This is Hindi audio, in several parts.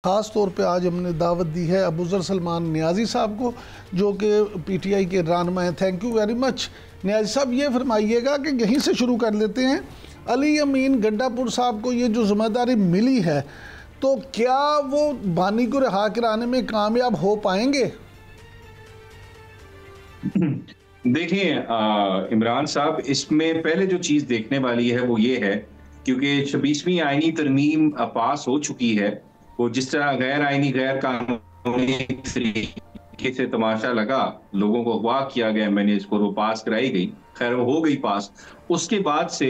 ख़ास तौर पे आज हमने दावत दी है अबूज़र सलमान नियाज़ी साहब को, जो कि पीटीआई के रहनुमा हैं। Thank you very much Niazi साहब। ये फरमाइएगा कि यहीं से शुरू कर लेते हैं, अली अमीन गंडापुर साहब को ये जो जिम्मेदारी मिली है, तो क्या वो बानी को रिहा कराने में कामयाब हो पाएंगे? देखिए इमरान साहब, इसमें पहले जो चीज़ देखने वाली है वो ये है, क्योंकि 26वीं आईनी तरमीम पास हो चुकी है। वो जिस तरह गैर आईनी गैर कानूनी तरीके से तमाशा लगा, लोगों को अगवा किया गया, मैंने इसको वो पास कराई गई, खैर वो हो गई पास। उसके बाद से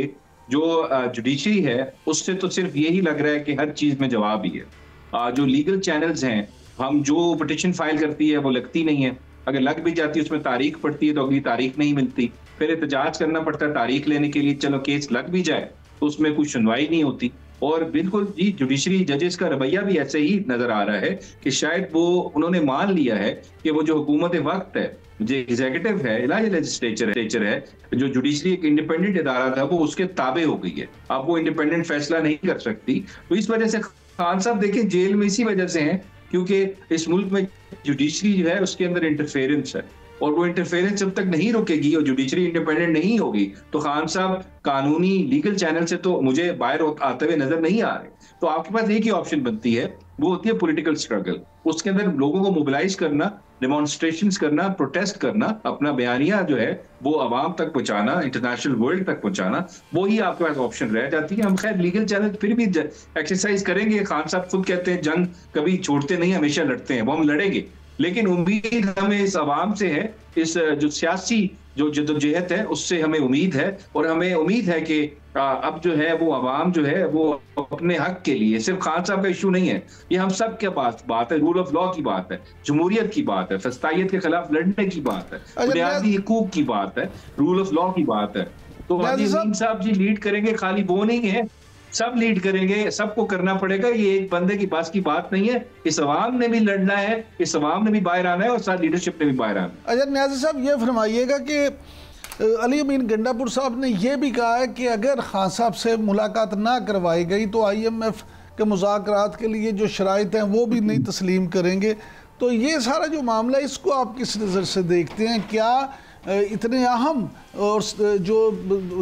जो जुडिशरी है उससे तो सिर्फ यही लग रहा है कि हर चीज़ में जवाब ही है। जो लीगल चैनल्स हैं, हम जो पिटिशन फाइल करती है वो लगती नहीं है, अगर लग भी जाती है उसमें तारीख पड़ती है तो अगली तारीख नहीं मिलती, फिर एहतजाज करना पड़ता है तारीख लेने के लिए। चलो केस लग भी जाए तो उसमें कोई सुनवाई नहीं होती। और बिल्कुल जी, जुडिशरी जजेस का रवैया भी ऐसे ही नजर आ रहा है कि शायद वो उन्होंने मान लिया है कि वो जो हुकूमत वक्त है, जो एग्जीक्यूटिव है, लेजिस्लेचर है, जो जुडिशरी एक इंडिपेंडेंट इदारा था, वो उसके ताबे हो गई है। अब वो इंडिपेंडेंट फैसला नहीं कर सकती। तो इस वजह से खान साहब देखें जेल में इसी वजह से हैं क्योंकि इस मुल्क में जुडिशरी जो है उसके अंदर इंटरफेरेंस है, और वो इंटरफेरेंस जब तक नहीं रुकेगी और जुडिशरी इंडिपेंडेंट नहीं होगी तो खान साहब कानूनी लीगल चैनल से तो मुझे बाहर आते हुए नजर नहीं आ रहे। तो आपके पास एक ही ऑप्शन बनती है, वो होती है पॉलिटिकल स्ट्रगल। उसके अंदर लोगों को मोबिलाइज करना, डेमोन्स्ट्रेशंस करना, प्रोटेस्ट करना, अपना बयानिया जो है वो आवाम तक पहुंचाना, इंटरनेशनल वर्ल्ड तक पहुंचाना, वो ही आपके पास ऑप्शन रह जाती है। हम खैर लीगल चैनल फिर भी एक्सरसाइज करेंगे। खान साहब खुद कहते हैं जंग कभी छोड़ते नहीं, हमेशा लड़ते हैं, वो हम लड़ेंगे, लेकिन उम्मीद हमें इस आवाम से है, इस जो सियासी जो जद्दोजहद है उससे हमें उम्मीद है। और हमें उम्मीद है कि अब जो है वो आवाम जो है वो अपने हक के लिए, सिर्फ खान साहब का इशू नहीं है, ये हम सब के पास बात है, रूल ऑफ लॉ की बात है, जमहूरियत की बात है, फस्तायत के खिलाफ लड़ने की बात है, बुनियादी हुकूक की बात है, रूल ऑफ लॉ की बात है। तो अमीन साहब जी लीड करेंगे, खाली वो नहीं है, सब लीड करेंगे, सबको करना पड़ेगा। ये एक बंदे की बस की बात नहीं है, इस अवाम ने भी लड़ना है, इस अवाम ने भी बाहर आना है और साथ लीडरशिप ने भी बाहर आना है। अच्छा नियाज़ी साहब, ये फरमाइएगा कि अली अमीन गंडापुर साहब ने यह भी कहा है कि अगर खान साहब से मुलाकात ना करवाई गई तो IMF के मुज़ाकरात के लिए जो शराइत हैं वो भी नहीं तस्लीम करेंगे। तो ये सारा जो मामला है, इसको आप किस नज़र से देखते हैं? क्या इतने अहम और जो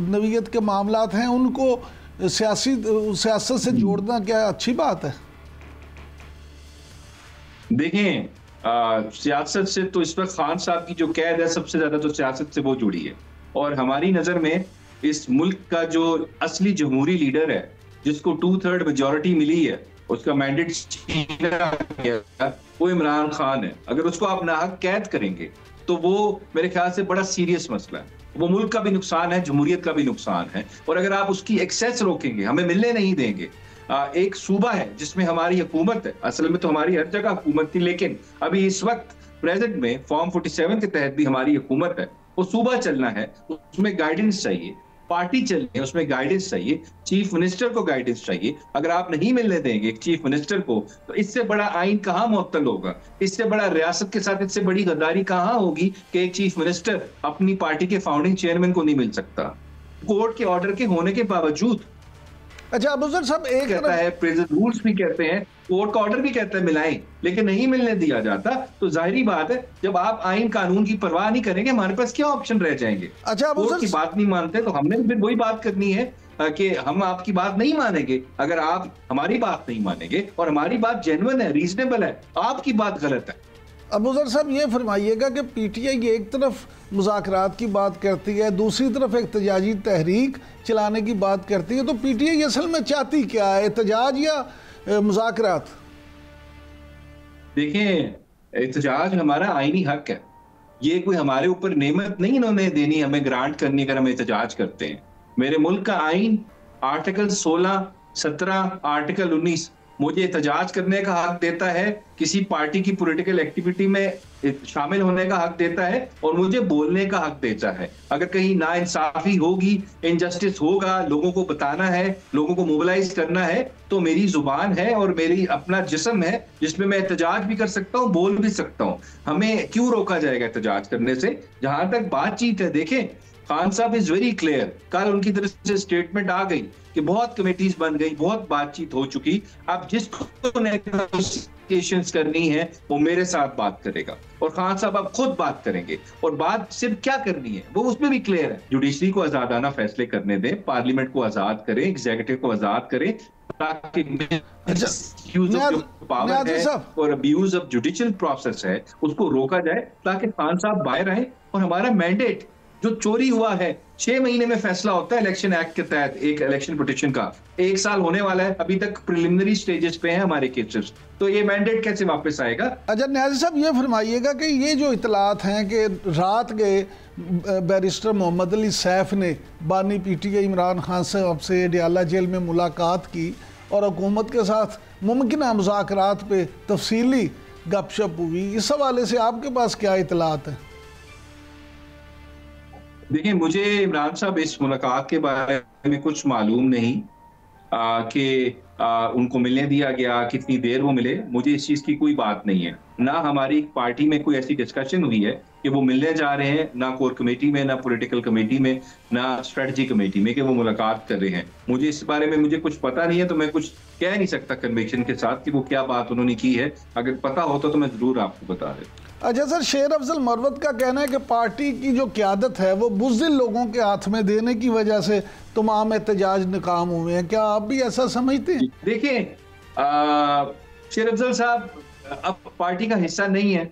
नवीयत के मामलात हैं उनको सियासत से जोड़ना क्या अच्छी बात है? देखें, सियासत से तो इस वक्त खान साहब की जो कैद है सबसे ज्यादा तो सियासत से वो जुड़ी है। और हमारी नजर में इस मुल्क का जो असली जमहूरी लीडर है, जिसको 2/3 मेजॉरिटी मिली है, उसका मैंडेट छीना गया, वो इमरान खान है। अगर उसको आप नाहक कैद करेंगे तो वो मेरे ख्याल से बड़ा सीरियस मसला है। वो मुल्क का भी नुकसान है, जमहूरियत का भी नुकसान है। और अगर आप उसकी एक्सेस रोकेंगे, हमें मिलने नहीं देंगे, एक सूबा है जिसमें हमारी हुकूमत है, असल में तो हमारी हर जगह हुकूमत थी, लेकिन अभी इस वक्त प्रेजेंट में फॉर्म 47 के तहत भी हमारी हुकूमत है। वो सूबा चलना है, उसमें गाइडेंस चाहिए, पार्टी चलनी है, उसमें गाइडेंस चाहिए, चीफ मिनिस्टर को गाइडेंस चाहिए। अगर आप नहीं मिलने देंगे एक चीफ मिनिस्टर को, तो इससे बड़ा आइन कहां मुअत्तल होगा, इससे बड़ा रियासत के साथ इससे बड़ी गद्दारी कहां होगी कि एक चीफ मिनिस्टर अपनी पार्टी के फाउंडिंग चेयरमैन को नहीं मिल सकता, कोर्ट के ऑर्डर के होने के बावजूद। अच्छा अबूज़र साहब, एक कहता है प्रेजेंट रूल्स भी कहते हैं, कोर्ट का ऑर्डर भी कहता है मिलाएं, लेकिन नहीं मिलने दिया जाता। तो जाहिर बात है, जब आप आइन कानून की परवाह नहीं करेंगे, हमारे पास क्या ऑप्शन रह जाएंगे? अच्छा कोर्ट की बात नहीं मानते तो हमने फिर वही बात करनी है कि हम आपकी बात नहीं मानेंगे। अगर आप हमारी बात नहीं मानेंगे और हमारी बात जेन्युइन है, रीजनेबल है, आपकी बात गलत है। अबूज़र साहब, ये फरमाइएगा कि पीटीआई एक तरफ मुज़ाकरात की बात करती है, दूसरी तरफ एहतजाजी तहरीक चलाने की बात करती है, तो पीटीआई असल में चाहती क्या है, एहतजाज या मुज़ाकरात? देखें, एहतजाज हमारा आईनी हक है, ये कोई हमारे ऊपर नेमत नहीं इन्होंने देनी, हमें ग्रांट करनी अगर हम एहतजाज करते हैं। मेरे मुल्क का आइन आर्टिकल 16, 17, आर्टिकल 19 मुझे एहतजाज करने का हक देता है, किसी पार्टी की पॉलिटिकल एक्टिविटी में शामिल होने का हक देता है, और मुझे बोलने का हक देता है। अगर कहीं नाइंसाफी होगी, इनजस्टिस होगा, लोगों को बताना है, लोगों को मोबिलाइज करना है, तो मेरी जुबान है और मेरी अपना जिस्म है जिसमें मैं एहतजाज भी कर सकता हूँ, बोल भी सकता हूँ। हमें क्यों रोका जाएगा एहतजाज करने से? जहां तक बातचीत है, देखें खान साहब इज वेरी क्लियर। कल उनकी तरफ से स्टेटमेंट आ गई कि बहुत कमेटीज बन गई, बहुत बातचीत हो चुकी, अब जिसको नेगोशिएशंस करनी है वो मेरे साथ बात करेगा। और खान साहब अब खुद बात करेंगे, और बात सिर्फ क्या करनी है वो उसमें भी क्लियर है। जुडिशरी को आजादाना फैसले करने दें, पार्लियामेंट को आजाद करें, एग्जीक्यूटिव को आजाद करें, ताकि पावर है और अब्यूज ऑफ जुडिशियल प्रोसेस है उसको रोका जाए, ताकि खान साहब बाहर आए। और हमारा मैंडेट जो चोरी हुआ है 6 महीने में फैसला होता है इलेक्शन एक्ट के तहत, एक इलेक्शन पिटीशन का 1 साल होने वाला है, अभी तक प्रिलिमिनरी स्टेजेस पे हैं हमारे केसेस, तो ये मैंडेट कैसे वापस आएगा? अच्छा न्याजी साहब ये फरमाइएगा कि ये जो इतलात हैं कि रात गए बैरिस्टर मोहम्मद अली सैफ ने बानी पीटीआई इमरान खान साहब से डियाला जेल में मुलाकात की और हुकूमत के साथ मुमकिन मुज़ाकरात पे तफसीली गपशप हुई, इस हवाले से आपके पास क्या इतलात है? देखिए, मुझे इमरान साहब इस मुलाकात के बारे में कुछ मालूम नहीं कि उनको मिलने दिया गया, कितनी देर वो मिले, मुझे इस चीज़ की कोई बात नहीं है। ना हमारी पार्टी में कोई ऐसी डिस्कशन हुई है कि वो मिलने जा रहे हैं, ना कोर कमेटी में, ना पॉलिटिकल कमेटी में, ना स्ट्रेटजी कमेटी में कि वो मुलाकात कर रहे हैं। मुझे इस बारे में मुझे कुछ पता नहीं है, तो मैं कुछ कह नहीं सकता कन्विक्शन के साथ कि वो क्या बात उन्होंने की है। अगर पता होता तो मैं ज़रूर आपको बता देता। अच्छा सर, शेर अफजल मरवत का कहना है कि पार्टी की जो क़यादत है वो बुज़दिल लोगों के हाथ में देने की वजह से तमाम एहतजाज नाकाम हुए हैं, क्या आप भी ऐसा समझते हैं? देखिए, शेर अफजल साहब अब पार्टी का हिस्सा नहीं है,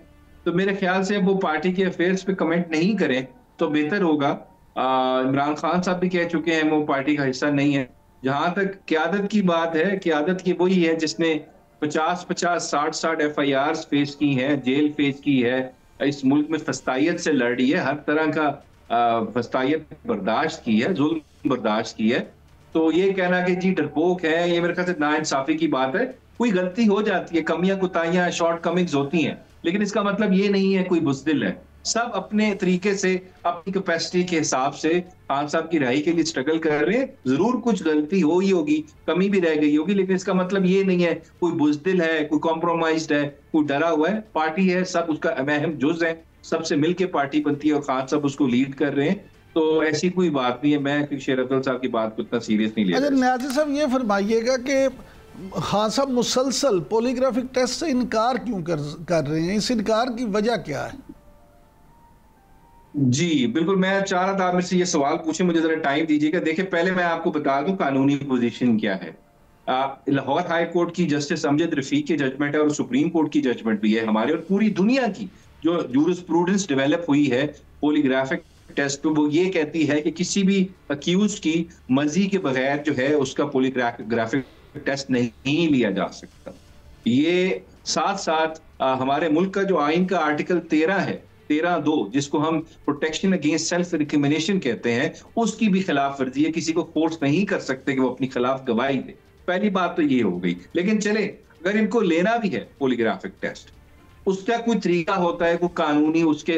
तो मेरे ख्याल से वो पार्टी के अफेयर्स पे कमेंट नहीं करें तो बेहतर होगा। इमरान खान साहब भी कह चुके हैं वो पार्टी का हिस्सा नहीं है। जहां तक क़यादत की बात है, क़यादत की वही है जिसने 50-50, 60-60 FIRs फेस की हैं, जेल फेस की है, इस मुल्क में फस्तायत से लड़ रही है, हर तरह का फस्तायत बर्दाश्त की है, जुल्म बर्दाश्त की है। तो ये कहना कि जी डरपोक है, ये मेरे ख्याल से नाइंसाफी की बात है। कोई गलती हो जाती है, कमियां कुताहियां शॉर्ट कमिंग्स होती हैं, लेकिन इसका मतलब ये नहीं है कोई बुज़दिल है। सब अपने तरीके से, अपनी कैपेसिटी के हिसाब से खान साहब की रिहाई के लिए स्ट्रगल कर रहे हैं। जरूर कुछ गलती हो ही होगी, कमी भी रह गई होगी, लेकिन इसका मतलब ये नहीं है कोई बुज़दिल है, कोई कॉम्प्रोमाइज्ड है, कोई डरा हुआ है। पार्टी है, सब उसका अहम जुज है, सबसे मिलकर पार्टी बनती है और खान साहब उसको लीड कर रहे हैं। तो ऐसी कोई बात नहीं है। मैं शेर अफजल साहब की बात को इतना सीरियस नहीं ले रहा। अच्छा न्याजी साहब ये फरमाइएगा कि खान साहब मुसलसल पॉलीग्राफिक टेस्ट से इनकार क्यों कर रहे हैं, इस इनकार की वजह क्या है? जी बिल्कुल, मैं चाह रहा था आप मेरे से ये सवाल पूछे, मुझे जरा टाइम दीजिएगा। देखिए, पहले मैं आपको बता दूं कानूनी पोजीशन क्या है। लाहौर हाई कोर्ट की जस्टिस अमजद रफीक की जजमेंट है और सुप्रीम कोर्ट की जजमेंट भी है हमारे और पूरी दुनिया की जो जूरिस्प्रूडेंस डेवलप हुई है पॉलीग्राफिक टेस्ट पे, वो ये कहती है कि किसी भी अक्यूज की मर्जी के बगैर जो है उसका पॉलीग्राफिक टेस्ट नहीं लिया जा सकता। ये साथ साथ हमारे मुल्क का जो आइन का आर्टिकल 13 है, 13(2), जिसको हम प्रोटेक्शन अगेंस्ट सेल्फ रिकमेंडेशन कहते हैं, उसकी भी खिलाफ वर्जी है। किसी को फोर्स नहीं कर सकते कि वो अपनी खिलाफ गवाही दे। पहली बात तो ये हो गई। लेकिन चले, अगर इनको लेना भी है पॉलीग्राफिक टेस्ट, उसका कोई तरीका होता है, कोई कानूनी उसके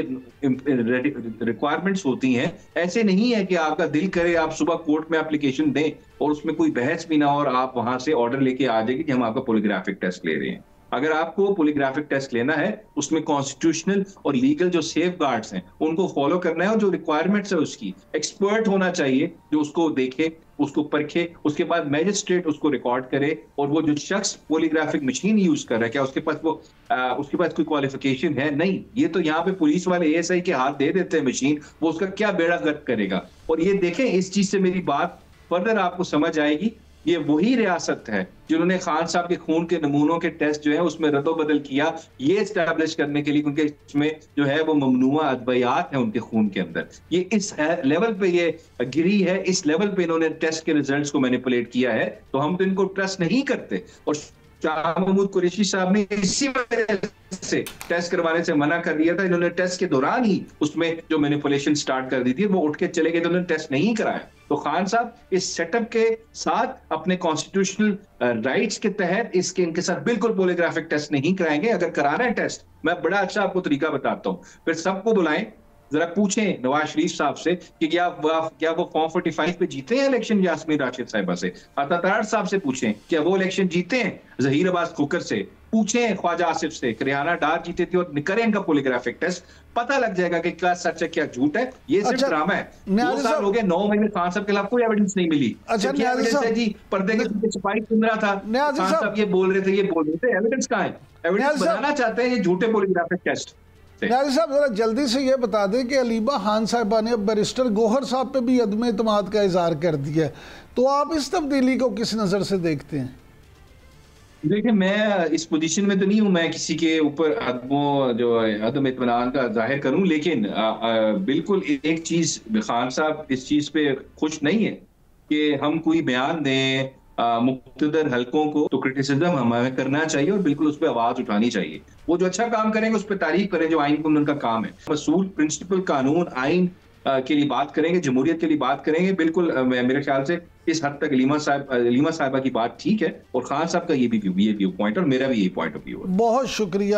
रिक्वायरमेंट्स होती हैं। ऐसे नहीं है कि आपका दिल करे आप सुबह कोर्ट में एप्लीकेशन दें और उसमें कोई बहस भी ना हो और आप वहां से ऑर्डर लेके आ जाएगी कि हम आपका पॉलीग्राफिक टेस्ट ले रहे हैं। अगर आपको पॉलीग्राफिक टेस्ट लेना है, उसमें कॉन्स्टिट्यूशनल और लीगल जो सेफ गार्ड्स हैं उनको फॉलो करना है, और जो रिक्वायरमेंट्स है उसकी एक्सपर्ट होना चाहिए जो उसको देखे, उसको परखे, उसके बाद मैजिस्ट्रेट उसको रिकॉर्ड करे। और वो जो शख्स पॉलीग्राफिक मशीन यूज कर रहा है, क्या उसके पास कोई क्वालिफिकेशन है? नहीं। ये तो यहाँ पे पुलिस वाले ASI के हाथ दे देते हैं मशीन, वो उसका क्या बेड़ा गर्क करेगा। और ये देखें, इस चीज से मेरी बात फर्दर आपको समझ आएगी। ये वही रियासत है जिन्होंने खान साहब के खून के नमूनों के टेस्ट जो है उसमें रद्दोबदल किया, ये एस्टैब्लिश करने के लिए, क्योंकि इसमें जो है वो ममनुआ अद्वयात है उनके खून के अंदर। ये इस लेवल पे ये गिरी है, इस लेवल पे इन्होंने टेस्ट के रिजल्ट्स को मैनिपुलेट किया है। तो हम तो इनको ट्रस्ट नहीं करते। और शाह महमूद कुरैशी साहब ने इसी वजह से टेस्ट करवाने से मना कर दिया था। इन्होंने टेस्ट के दौरान ही उसमें जो मैनिपुलेशन स्टार्ट कर दी थी, वो उठ के चले गए, तो उन्होंने टेस्ट नहीं कराया। तो खान साहब इस सेटअप के साथ अपने कॉन्स्टिट्यूशनल राइट्स के तहत इनके साथ बिल्कुल पॉलीग्राफिक टेस्ट नहीं कराएंगे। अगर कराना है टेस्ट, मैं बड़ा अच्छा आपको तरीका बताता हूँ। फिर सबको बुलाएं, जरा पूछें नवाज शरीफ साहब से कि क्या वो फॉर्म 45 पे जीते हैं इलेक्शन यास्मीन राशिद साहिबा से। अता तारड़ साहब से पूछें क्या वो इलेक्शन जीते हैं जहीर अब्बास खोकर से। पूछें ख्वाजा आसिफ से, रिहाना डार जीते थे और करें इनका पॉलीग्राफिक टेस्ट, पता लग जाएगा कि क्या सच है क्या झूठ है। ये सिर्फ अच्छा, ड्रामा है। 2 साल साहब हो गए, 9 महीने खान साहब के खिलाफ कोई एविडेंस नहीं मिली। अच्छा क्या न्याजी एविडेंस है साहब, जी? पर्दे के पीछे सिपाही सुन रहा था, न्याजी खान साहब, साहब ये बोल रहे थे, ये बोल रहे थे, एविडेंस कहाँ है? एविडेंस न्याजी साहब, बनाना चाहते हैं ये झूठे पॉलीग्राफिक टेस्ट से। न्याजी साहब जरा जल्दी से ये बता दें कि अलीबा खान साहिबा ने अब बैरिस्टर गौहर साहब पे भी अदम एतमाद का इजहार कर दिया है, तो आप इस तब्दीली को किस नज़र से देखते हैं? देखिए, मैं इस पोजीशन में तो नहीं हूं मैं किसी के ऊपर अदम इत्मीनान का जाहिर करूं, लेकिन बिल्कुल एक चीज, खान साहब इस चीज पे खुश नहीं है कि हम कोई बयान दें मुक़्तदर हलकों को, तो क्रिटिसिज्म हमें करना चाहिए और बिल्कुल उस पर आवाज उठानी चाहिए। वो जो अच्छा काम करेंगे उस पर तारीफ करें, जो आइन कानून का काम है, असूल, प्रिंसिपल, कानून, आइन के लिए बात करेंगे, जमहूरियत के लिए बात करेंगे। बिल्कुल मेरे ख्याल से इस हद तक लीमा साहिबा की बात ठीक है और खान साहब का ये व्यू पॉइंट और मेरा भी यही पॉइंट ऑफ व्यू है। बहुत शुक्रिया।